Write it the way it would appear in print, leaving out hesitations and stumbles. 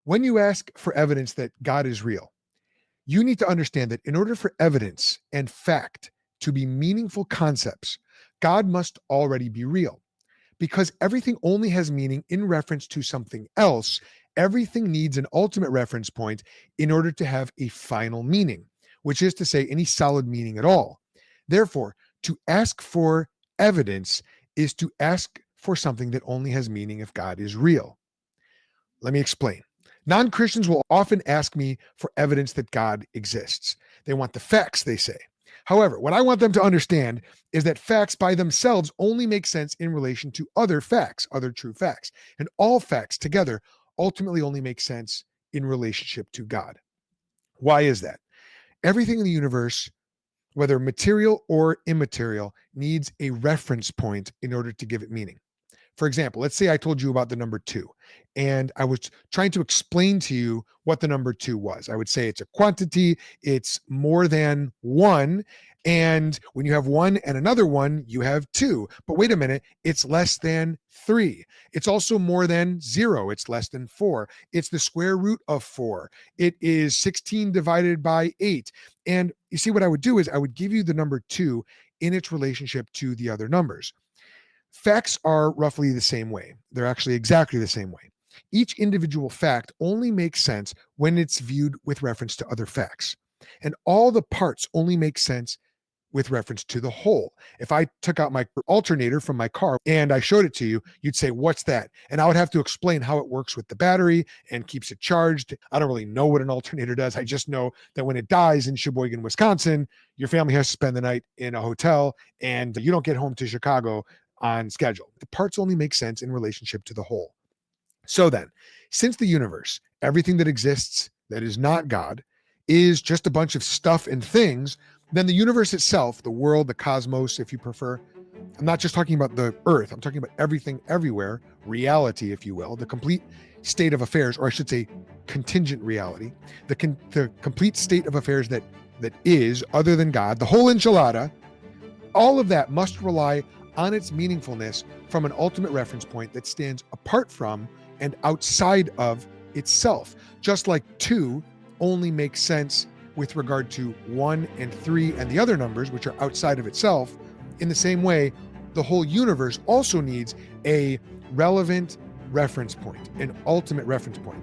When you ask for evidence that God is real, you need to understand that in order for evidence and fact to be meaningful concepts, God must already be real. Because everything only has meaning in reference to something else, everything needs an ultimate reference point in order to have a final meaning, which is to say, any solid meaning at all. Therefore, to ask for evidence is to ask for something that only has meaning if God is real. Let me explain. Non Christians will often ask me for evidence that God exists. They want the facts, they say. However, what I want them to understand is that facts by themselves only make sense in relation to other facts, other true facts. And all facts together ultimately only make sense in relationship to God. Why is that? Everything in the universe, whether material or immaterial, needs a reference point in order to give it meaning. For example, let's say I told you about the number two, and I was trying to explain to you what the number two was. I would say it's a quantity, it's more than one. And when you have one and another one, you have two. But wait a minute, it's less than three. It's also more than zero. It's less than four. It's the square root of four. It is 16 divided by eight. And you see, what I would do is I would give you the number two in its relationship to the other numbers. Facts are roughly the same way. They're actually exactly the same way. Each individual fact only makes sense when it's viewed with reference to other facts. And all the parts only make sense with reference to the whole. If I took out my alternator from my car and I showed it to you, you'd say, "What's that?" And I would have to explain how it works with the battery and keeps it charged. I don't really know what an alternator does. I just know that when it dies in Sheboygan, Wisconsin, your family has to spend the night in a hotel and you don't get home to Chicago on schedule. The parts only make sense in relationship to the whole. So then, since the universe, everything that exists that is not God, is just a bunch of stuff and things, then the universe itself, the world, the cosmos, if you prefer, I'm not just talking about the earth, I'm talking about everything everywhere, reality, if you will, the complete state of affairs, or I should say contingent reality, the complete state of affairs that is other than God, the whole enchilada, all of that must rely on its meaningfulness from an ultimate reference point that stands apart from and outside of itself. Just like two only makes sense with regard to 1 and 3 and the other numbers, which are outside of itself, in the same way, the whole universe also needs a relevant reference point, an ultimate reference point.